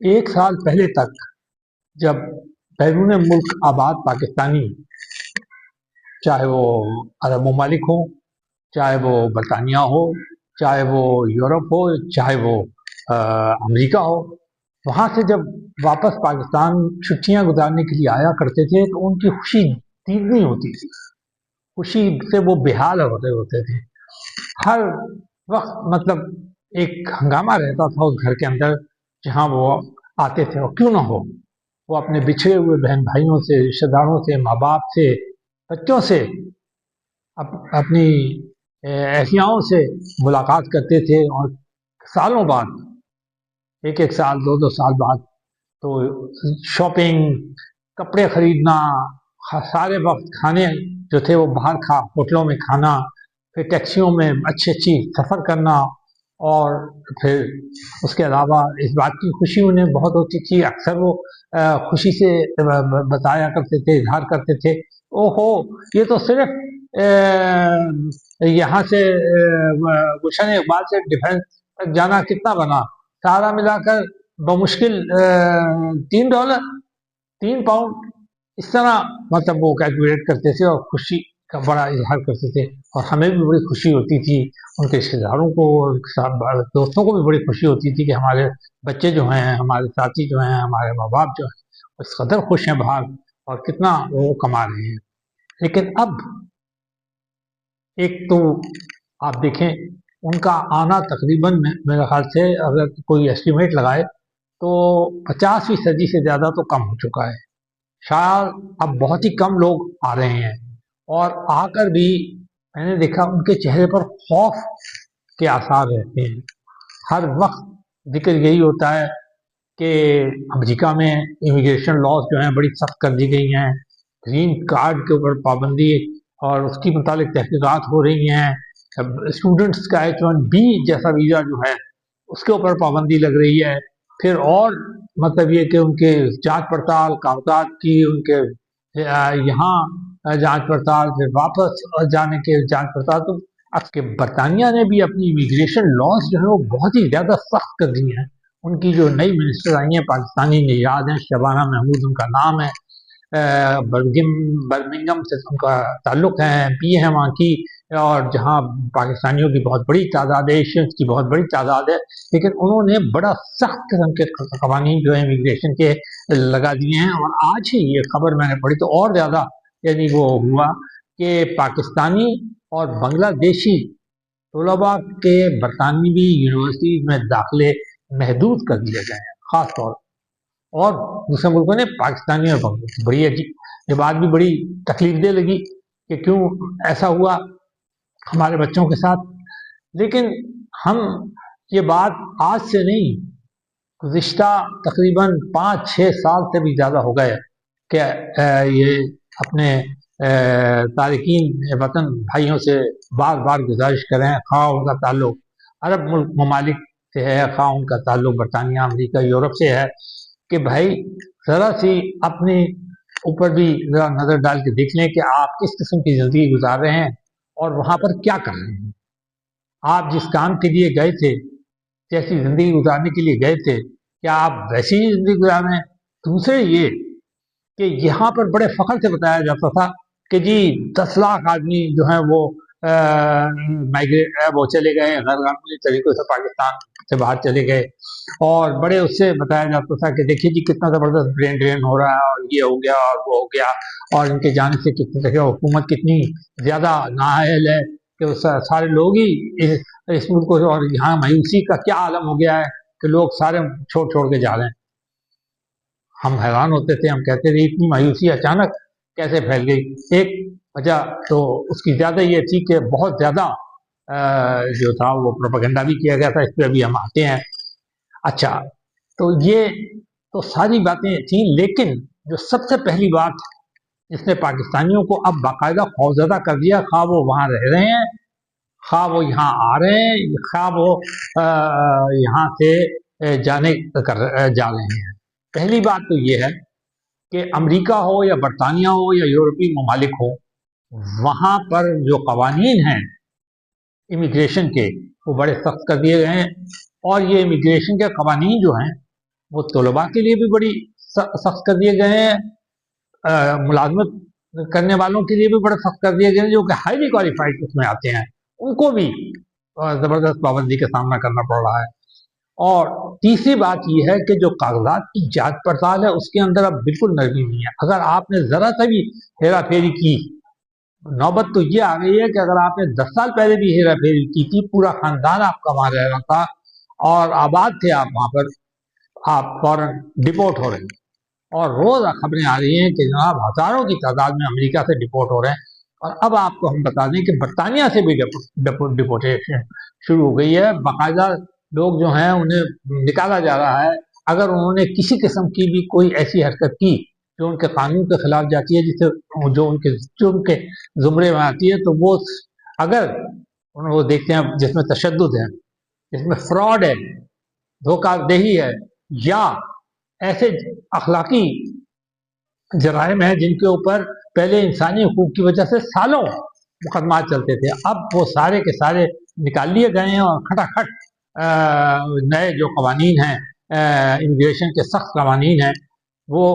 एक साल पहले तक जब बैरून मुल्क आबाद पाकिस्तानी, चाहे वो अरब ममालिक हो, चाहे वो बरतानिया हो, चाहे वो यूरोप हो, चाहे वो अमेरिका हो, वहाँ से जब वापस पाकिस्तान छुट्टियाँ गुजारने के लिए आया करते थे तो उनकी खुशी तीगनी होती थी। खुशी से वो बेहाल होते होते थे। हर वक्त मतलब एक हंगामा रहता था उस घर के अंदर जहाँ वो आते थे, और क्यों ना हो, वो अपने बिछड़े हुए बहन भाइयों से, रिश्तेदारों से, माँ बाप से, बच्चों से, अपनी अहलियाओं से मुलाकात करते थे। और सालों बाद, एक एक साल, दो दो साल बाद, तो शॉपिंग, कपड़े खरीदना, सारे वक्त खाने जो थे वो बाहर होटलों में खाना, फिर टैक्सियों में अच्छी अच्छी सफ़र करना, और फिर उसके अलावा इस बात की खुशी उन्हें बहुत होती थी। अक्सर वो खुशी से बताया करते थे, इजहार करते थे, ओहो ये तो सिर्फ यहाँ से गुलशन इकबाल से डिफेंस तक जाना कितना बना, सारा मिलाकर बमुश्किल $3, $3, इस तरह मतलब वो कैलकुलेट करते थे और खुशी का बड़ा इजहार करते थे। और हमें भी बड़ी खुशी होती थी, उनके रिश्तेदारों को, दोस्तों को भी बड़ी खुशी होती थी कि हमारे बच्चे जो हैं, हमारे साथी जो हैं, हमारे माँ बाप जो हैं इस कदर खुश हैं बाहर, और कितना वो कमा रहे हैं। लेकिन अब एक तो आप देखें, उनका आना तकरीबन मेरे ख्याल से अगर कोई एस्टिमेट लगाए तो 50% से ज़्यादा तो कम हो चुका है। शायद अब बहुत ही कम लोग आ रहे हैं, और आकर भी मैंने देखा उनके चेहरे पर खौफ के आसार रहते हैं। हर वक्त जिक्र यही होता है कि अमेरिका में इमिग्रेशन लॉज जो हैं बड़ी सख्त कर दी गई हैं, ग्रीन कार्ड के ऊपर पाबंदी और उसकी मुतालिक तहकीकात हो रही हैं, स्टूडेंट्स का H1B जैसा वीज़ा जो है उसके ऊपर पाबंदी लग रही है। फिर और मतलब ये कि उनके जांच पड़ताल, कागजात की, उनके यहाँ जांच पड़ताल, फिर वापस जाने के जांच पड़ताल। तो अब के बरतानिया ने भी अपनी इमिग्रेशन लॉज जो है वो बहुत ही ज़्यादा सख्त कर दी हैं। उनकी जो नई मिनिस्टर आई हैं पाकिस्तानी निजात हैं, शबाना महमूद उनका नाम है, बर्मिंगम से उनका ताल्लुक़ है, MP है वहाँ की, और जहाँ पाकिस्तानियों की बहुत बड़ी तादाद है, एशियंस की बहुत बड़ी तादाद है। लेकिन उन्होंने बड़ा सख्त किस्म के कवानीन जो है इमिग्रेशन के लगा दिए हैं। और आज ही ये खबर मैंने पढ़ी तो और ज़्यादा यानी वो हुआ कि पाकिस्तानी और बांग्लादेशी तलबा के बरतानवी यूनिवर्सिटीज़ में दाखिले महदूद कर दिए गए हैं, ख़ास तौर पर। और दूसरे मुल्कों ने पाकिस्तानी और बांग्लादेशी, बड़ी अजीब ये बात भी बड़ी तकलीफ दे लगी कि क्यों ऐसा हुआ हमारे बच्चों के साथ। लेकिन हम ये बात आज से नहीं, गुज़िश्ता तकरीबन 5-6 साल से भी ज़्यादा हो गए कि ये अपने तारकीन वतन भाइयों से बार बार गुजारिश करें, खा उनका ताल्लुक़ अरब मुल्क ममालिक से है, खा उनका ताल्लुक़ बरतानिया, अमेरिका, यूरोप से है, कि भाई ज़रा सी अपने ऊपर भी ज़रा नज़र डाल के देख लें कि आप किस किस्म की ज़िंदगी गुजार रहे हैं और वहाँ पर क्या कर रहे हैं। आप जिस काम के लिए गए थे, जैसी ज़िंदगी गुजारने के लिए गए थे, क्या आप वैसी ही ज़िंदगी गुजार रहे हैं। दूसरे ये कि यहाँ पर बड़े फ़ख्र से बताया जाता था कि जी 10 लाख आदमी जो हैं वो माइग्रेट वो चले गए, गैर कानूनी तरीक़ों से पाकिस्तान से बाहर चले गए, और बड़े उससे बताया जाता था कि देखिए जी कितना ज़बरदस्त ब्रेन ड्रेन हो रहा है, और ये हो गया और वो हो गया, और इनके जाने से कितनी देखिए हुकूमत कितनी ज़्यादा नाअहल है कि सारे लोग ही इस मुल्क को, और यहाँ मायूसी का क्या आलम हो गया है कि लोग सारे छोड़ छोड़ के जा रहे हैं। हम हैरान होते थे, हम कहते थे इतनी मायूसी अचानक कैसे फैल गई। एक वजह तो उसकी ज़्यादा ये थी कि बहुत ज़्यादा जो था वो प्रोपेगेंडा भी किया गया था, इस पर अभी हम आते हैं। अच्छा, तो ये तो सारी बातें थी, लेकिन जो सबसे पहली बात जिसने पाकिस्तानियों को अब बाकायदा खौफज़दा कर दिया, खा वो वहाँ रह रहे हैं, खा वो यहाँ आ रहे हैं, खा वो यहाँ से जा रहे हैं। पहली बात तो ये है कि अमेरिका हो या बरतानिया हो या यूरोपीय ममालिक हो, वहाँ पर जो कवानीन हैं इमिग्रेशन के वो बड़े सख्त कर दिए गए हैं। और ये इमिग्रेशन के कवानीन जो हैं वो तलबा के लिए भी बड़ी सख्त कर दिए गए हैं, मुलाजमत करने वालों के लिए भी बड़े सख्त कर दिए गए हैं, जो कि हाईली क्वालिफाइड उसमें आते हैं, उनको भी ज़बरदस्त पाबंदी का सामना करना पड़ रहा है। और तीसरी बात यह है कि जो कागजात की जांच पड़ताल है उसके अंदर अब बिल्कुल नरमी नहीं है। अगर आपने ज़रा सा भी हेरा फेरी की, नौबत तो ये आ गई है कि अगर आपने 10 साल पहले भी हेरा फेरी की थी, पूरा खानदान आपका वहाँ रह रहा था और आबाद थे आप वहाँ पर, आप फौरन डिपोर्ट हो रहे हैं। और रोज खबरें आ रही हैं कि जनाब हजारों की तादाद में अमेरिका से डिपोर्ट हो रहे हैं। और अब आपको हम बता दें कि बरतानिया से भी डिपोर्टेशन शुरू हो गई है। बाकायदा लोग जो हैं उन्हें निकाला जा रहा है अगर उन्होंने किसी किस्म की भी कोई ऐसी हरकत की जो उनके कानून के खिलाफ जाती है, जिसे जो उनके जुमरे में आती है, तो वो अगर वो देखते हैं जिसमें तशद्दुद है, जिसमें फ्रॉड है, धोखाधही है, या ऐसे अखलाकी जराइम हैं जिनके ऊपर पहले इंसानी हकूक की वजह से सालों मुकदमा चलते थे, अब वो सारे के सारे निकाल लिए गए हैं और खटाखट नए जो कवानीन हैं, इमिग्रेशन के सख्त कवानीन हैं, वो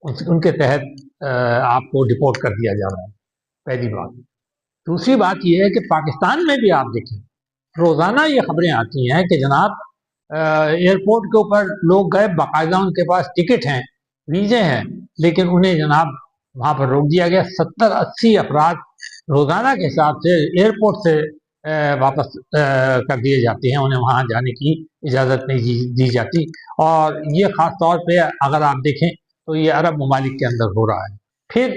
उनके तहत आपको डिपोर्ट कर दिया जा रहा है। पहली बात। दूसरी बात यह है कि पाकिस्तान में भी आप देखें, रोज़ाना ये खबरें आती हैं कि जनाब एयरपोर्ट के ऊपर लोग गए, बाकायदा उनके पास टिकट हैं, वीज़े हैं, लेकिन उन्हें जनाब वहाँ पर रोक दिया गया। 70-80 अफराद रोज़ाना के हिसाब से एयरपोर्ट से वापस कर दिए जाते हैं, उन्हें वहाँ जाने की इजाज़त नहीं दी जाती। और ये ख़ास तौर पे अगर आप देखें तो ये अरब ममालिक के अंदर हो रहा है। फिर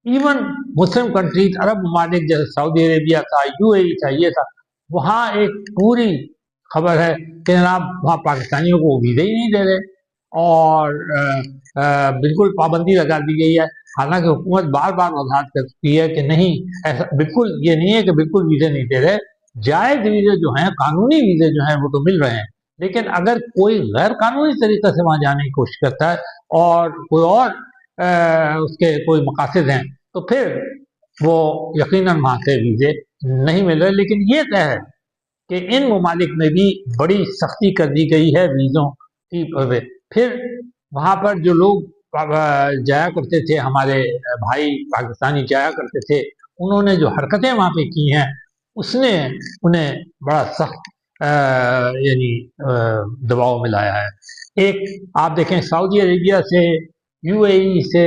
इवन मुस्लिम कंट्रीज, अरब ममालिक जैसे सऊदी अरेबिया था, UAE था, ये था, वहाँ एक पूरी खबर है कि जनाब वहाँ पाकिस्तानियों को वीज़े ही नहीं दे रहे और बिल्कुल पाबंदी लगा दी गई है। हालांकि हुकूमत बार बार वजाहत करती है कि नहीं, ऐसा बिल्कुल ये नहीं है कि बिल्कुल वीज़े नहीं दे रहे, जायज़ वीज़े जो हैं, कानूनी वीज़े जो हैं वो तो मिल रहे हैं, लेकिन अगर कोई गैर कानूनी तरीके से वहाँ जाने की कोशिश करता है और कोई और उसके कोई मकासद हैं, तो फिर वो यकीनन वहाँ से वीज़े नहीं मिल रहे। लेकिन ये तय है कि इन ममालिक में भी बड़ी सख्ती कर दी गई है वीज़ों की। फिर वहाँ पर जो लोग जाया करते थे, हमारे भाई पाकिस्तानी जाया करते थे, उन्होंने जो हरकतें वहाँ पे की हैं उसने उन्हें बड़ा सख्त यानी दबाव में लाया है। एक आप देखें, सऊदी अरेबिया से, UAE से,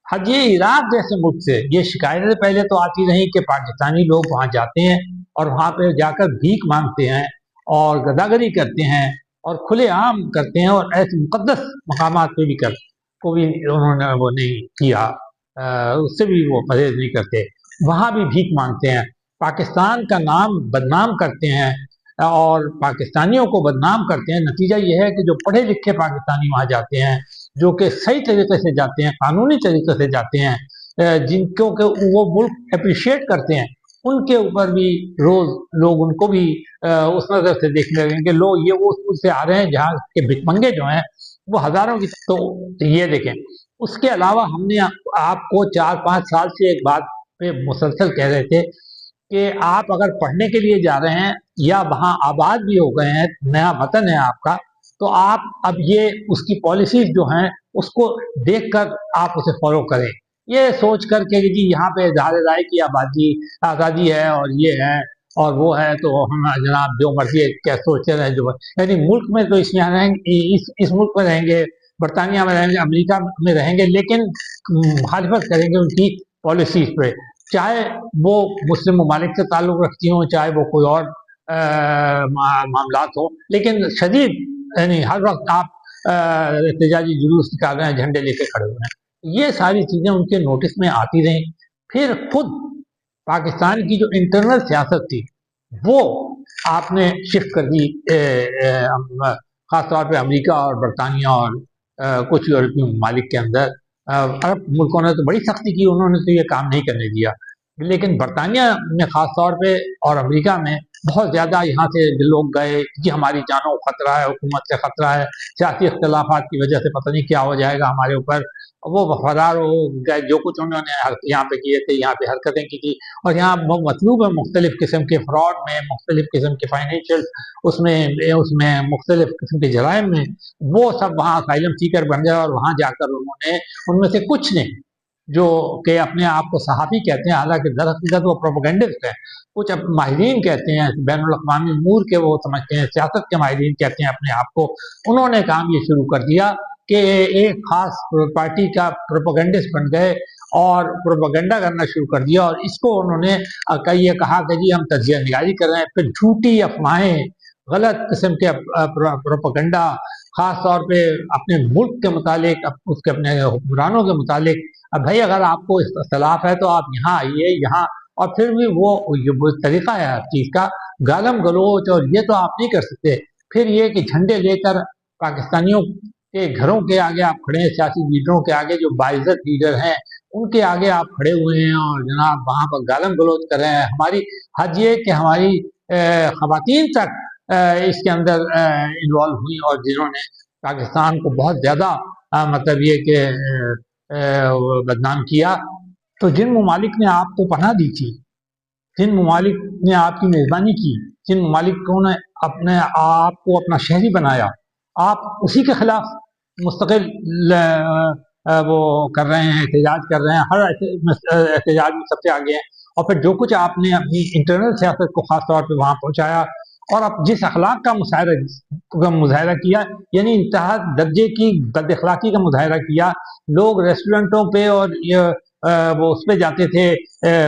हज ये इराक जैसे मुल्क से ये शिकायतें पहले तो आती रही कि पाकिस्तानी लोग वहाँ जाते हैं और वहाँ पे जाकर भीख मांगते हैं और गदागरी करते हैं और खुलेआम करते हैं, और ऐसे मुकद्दस मकामात पे भी उन्होंने वो नहीं किया, उससे भी वो परहेज नहीं करते, वहाँ भी भीख मांगते हैं, पाकिस्तान का नाम बदनाम करते हैं और पाकिस्तानियों को बदनाम करते हैं। नतीजा यह है कि जो पढ़े लिखे पाकिस्तानी वहाँ जाते हैं, जो कि सही तरीके से जाते हैं, कानूनी तरीके से जाते हैं, जिनको के वो मुल्क अप्रिशिएट करते हैं, उनके ऊपर भी रोज लोग उनको भी उस नज़र से देखने लगेंगे कि लोग ये उस मुल्क से आ रहे हैं जहाँ के भिखमंगे जो हैं वो हजारों की। तो ये देखें, उसके अलावा हमने आपको 4-5 साल से एक बात पे मुसलसल कह रहे थे कि आप अगर पढ़ने के लिए जा रहे हैं या वहाँ आबाद भी हो गए हैं, नया वतन है आपका, तो आप अब ये उसकी पॉलिसीज जो हैं उसको देखकर आप उसे फॉलो करें, ये सोच कर के जी यहाँ पे इज़हार राय की आज़ादी है और ये है और वो है, तो हम जनाब जो मर्जी क्या सोचते रहे, जो यानी मुल्क में तो इसमें रहेंगे, इस मुल्क में रहेंगे, बरतानिया में रहेंगे, अमेरिका में रहेंगे, लेकिन मुखालफत करेंगे उनकी पॉलिसीज पे, चाहे वो मुस्लिम ममालिक से ताल्लुक़ रखती हों, चाहे वो कोई और मामलात हो, लेकिन शदीद यानी हर वक्त आप एहतजाजी जुलूस निकाल रहे हैं, झंडे लेके खड़े हुए हैं, ये सारी चीज़ें उनके नोटिस में आती रहीं। फिर खुद पाकिस्तान की जो इंटरनल सियासत थी वो आपने शिफ्ट कर दी, ख़ास तौर पे अमेरिका और बरतानिया और कुछ यूरोपीय ममालिक के अंदर। अरब मुल्कों ने तो बड़ी सख्ती की, उन्होंने तो ये काम नहीं करने दिया, लेकिन बरतानिया में ख़ास तौर पे और अमेरिका में बहुत ज़्यादा यहाँ से लोग गए कि हमारी जानों को खतरा है, हुकूमत से खतरा है, सियासी इख्तलाफात की वजह से पता नहीं क्या हो जाएगा हमारे ऊपर, वो फरार हो गए, जो कुछ उन्होंने यहाँ पे किए थे, यहाँ पे हरकतें की थी, और यहाँ मतलूब है मुख्तलिफ किस्म के फ्रॉड में, मुख्तलिफ किस्म के फाइनेंशियल उसमें उसमें मुख्तलिफ किस्म के जराइम में, वो सब वहाँ असाइलम सीकर बन गए। और वहाँ जाकर उन्होंने, उनमें से कुछ ने जो कि अपने आप को सहाफ़ी कहते हैं, हालांकि दरअसल वो प्रोपेगेंडिस्ट हैं, कुछ माहिरीन कहते हैं, बैनुल अक़वामी उमूर के वो समझते हैं, सियासत के माहिरीन कहते हैं अपने आप को, उन्होंने काम ये शुरू कर दिया कि एक खास पार्टी का प्रोपेगेंडिस्ट बन गए और प्रोपेगेंडा करना शुरू कर दिया। और इसको उन्होंने ये कहा कि जी हम तजिया निगारी कर रहे हैं, फिर झूठी अफवाहें, गलत किस्म के प्रोपेगेंडा, खास तौर पे अपने मुल्क के मुतालिक, उसके अपने हुक्मरानों के मुतालिक। अब भाई अगर आपको इख्तलाफ है तो आप यहाँ आइए, यहाँ, और फिर भी वो तरीका है हर चीज़ का, गालम गलोच, और ये तो आप नहीं कर सकते। फिर ये कि झंडे लेकर पाकिस्तानियों के घरों के आगे आप खड़े हैं, सियासी लीडरों के आगे जो बाइज्जत लीडर हैं उनके आगे आप खड़े हुए हैं और जनाब वहाँ पर गालम गलोच कर रहे हैं। हमारी हद ये कि हमारी ख़वातीन तक इसके अंदर इन्वॉल्व हुई, और जिन्होंने पाकिस्तान को बहुत ज़्यादा मतलब ये कि बदनाम किया। तो जिन ममालिक ने आपको पनाह दी थी, जिन ममालिक ने आपकी मेज़बानी की, जिन ममालिकों ने अपने आप को अपना शहरी बनाया, आप उसी के खिलाफ मुस्तकिल वो कर रहे हैं, एहतजाज कर रहे हैं, हर एहतजाज में सबसे आगे हैं। और फिर जो कुछ आपने अपनी इंटरनल सियासत को ख़ास तौर पर वहाँ पहुँचाया, और अब जिस अखलाक का मुजाहरा किया, यानी इंतहा दर्जे की बद अखलाकी का मुजाहरा किया। लोग रेस्टोरेंटों पे और वो उस पे जाते थे,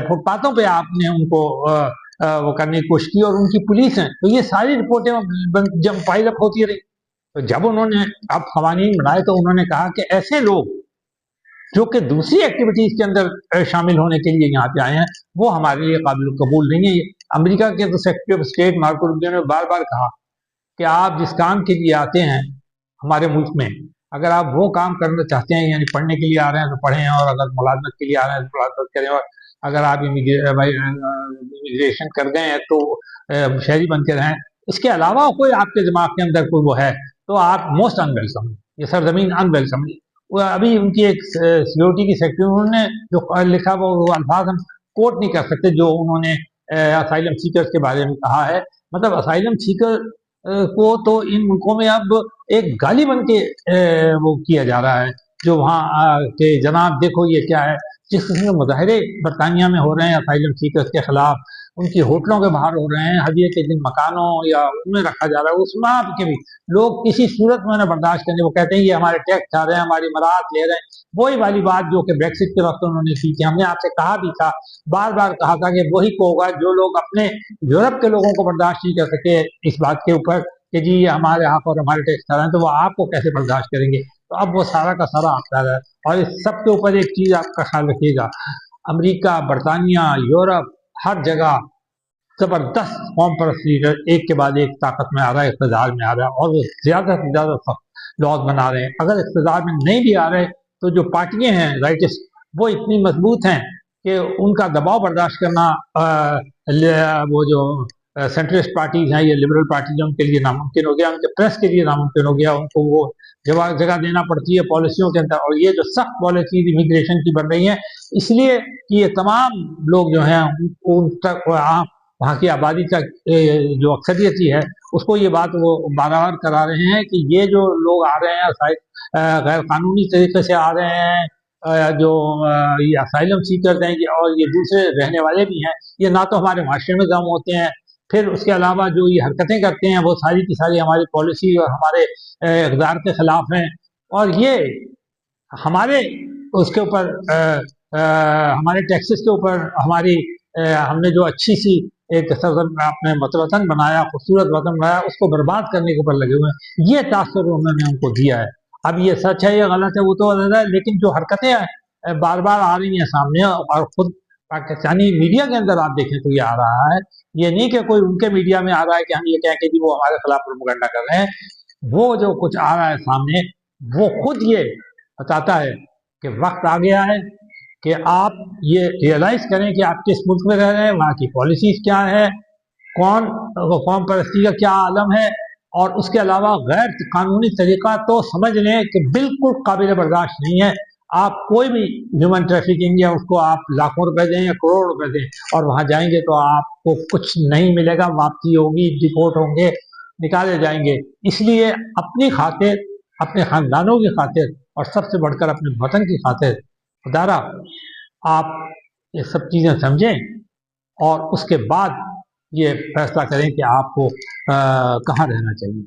फुटपाथों पे आपने उनको वो करने की कोशिश की, और उनकी पुलिस है। तो ये सारी रिपोर्टें जब पाइल अप होती रही, तो जब उन्होंने अब कवानीन बनाए तो उन्होंने कहा कि ऐसे लोग जो कि दूसरी एक्टिविटीज के अंदर शामिल होने के लिए यहाँ पे आए हैं, वो हमारे लिए काबिल कबूल नहीं है। अमेरिका के तो secretary of state Marco Rubio ने बार बार कहा कि आप जिस काम के लिए आते हैं हमारे मुल्क में, अगर आप वो काम करना चाहते हैं, यानी पढ़ने के लिए आ रहे हैं तो पढ़ें, और अगर मुलाजमत के लिए आ रहे हैं तो मुलाजमत करें, और अगर आप इमिग्रेशन कर गए हैं तो शहरी बन के रहें। इसके अलावा कोई आपके दिमाग के अंदर कोई वो है तो आप मोस्ट अनवेलकम, ये सरजमीन अनवेलकम। वो अभी उनकी एक सिक्योरिटी की सेक्रेटरी, उन्होंने जो लिखा वो अल्फाज हम कोट नहीं कर सकते जो उन्होंने असाइलम सीकर्स के बारे में कहा है। मतलब असाइलम सीकर को तो इन मुल्कों में अब एक गाली बन के वो किया जा रहा है, जो वहाँ के जनाब देखो ये क्या है। जिस किस्म के मुजाहरे बरतानिया में हो रहे हैं असाइलम सीकर्स के खिलाफ, उनकी होटलों के बाहर हो रहे हैं, हदिये के दिन मकानों या उनमें रखा जा रहा है, उसमें आपके भी लोग किसी सूरत में उन्हें बर्दाश्त करने, वो कहते हैं ये हमारे टैक्स खा रहे हैं, हमारी मराहत ले रहे हैं। वही वाली बात जो कि ब्रेक्सिट के वक्त उन्होंने की थी। हमने आपसे कहा भी था, बार बार कहा था कि वही को होगा जो लोग अपने यूरोप के लोगों को बर्दाश्त नहीं कर सके इस बात के ऊपर कि जी ये हमारे हक और हमारे टैक्स खा रहे हैं, तो वो आपको कैसे बर्दाश्त करेंगे। तो अब वो सारा का सारा आता है। और इस सब के ऊपर एक चीज़ आपका ख्याल रखिएगा, अमेरिका, बरतानिया, यूरोप, हर जगह जबरदस्त कौम परस्त लीडर एक के बाद एक ताकत में आ रहा है, इक़्तिदार में आ रहा है, और वो ज़्यादा से ज़्यादा सख्त लॉज बना रहे हैं। अगर इक़्तिदार में नहीं भी आ रहे तो जो पार्टियां हैं राइटिस्ट, वो इतनी मजबूत हैं कि उनका दबाव बर्दाश्त करना वो जो सेंट्रिस्ट पार्टीज हैं, ये लिबरल पार्टीज हैं, उनके लिए नामुमकिन हो गया, उनके प्रेस के लिए नामुमकिन हो गया। उनको वो जगह देना पड़ती है पॉलिसियों के अंदर। और ये जो सख्त पॉलिसीज इमिग्रेशन की बन रही हैं, इसलिए कि ये तमाम लोग जो हैं उन तक वहाँ की आबादी तक जो अक्सरियती है उसको ये बात वो बार बार करा रहे हैं कि ये जो लोग आ रहे हैं गैर कानूनी तरीके से आ रहे हैं, जो ये असाइलम सीकर्स हैं और ये दूसरे रहने वाले भी हैं, ये ना तो हमारे माशरे में दम होते हैं, फिर उसके अलावा जो ये हरकतें करते हैं वो सारी की सारी हमारी पॉलिसी और हमारे इक़्तिदार के खिलाफ हैं। और ये हमारे उसके ऊपर हमारे टैक्सेस के ऊपर हमारी हमने जो अच्छी सी एक अपने वतन बनाया, खूबसूरत वतन बनाया, उसको बर्बाद करने के ऊपर लगे हुए हैं। ये तासुर उन्होंने उनको दिया है। अब ये सच है या गलत है वो तो अलग है, लेकिन जो हरकतें बार बार आ रही हैं सामने, और खुद पाकिस्तानी मीडिया के अंदर आप देखें तो ये आ रहा है। ये नहीं कि कोई उनके मीडिया में आ रहा है कि हम ये कहें कि जी वो हमारे खिलाफ प्रोपेगेंडा कर रहे हैं। वो जो कुछ आ रहा है सामने, वो खुद ये बताता है कि वक्त आ गया है कि आप ये रियलाइज करें कि आप किस मुल्क में रह रहे हैं, वहाँ की पॉलिसीज क्या है, कौम परस्ती का क्या आलम है, और उसके अलावा गैर कानूनी तरीका तो समझ लें कि बिल्कुल काबिल बर्दाश्त नहीं है। आप कोई भी ह्यूमन ट्रैफिकिंग या उसको आप लाखों रुपए दें या करोड़ रुपए दें और वहाँ जाएंगे तो आपको कुछ नहीं मिलेगा, वापसी होगी, डिपोर्ट होंगे, निकाले जाएंगे। इसलिए अपनी खातिर, अपने खानदानों की खातिर और सबसे बढ़कर अपने वतन की खातिर खुदारा आप ये सब चीज़ें समझें और उसके बाद ये फैसला करें कि आपको कहाँ रहना चाहिए।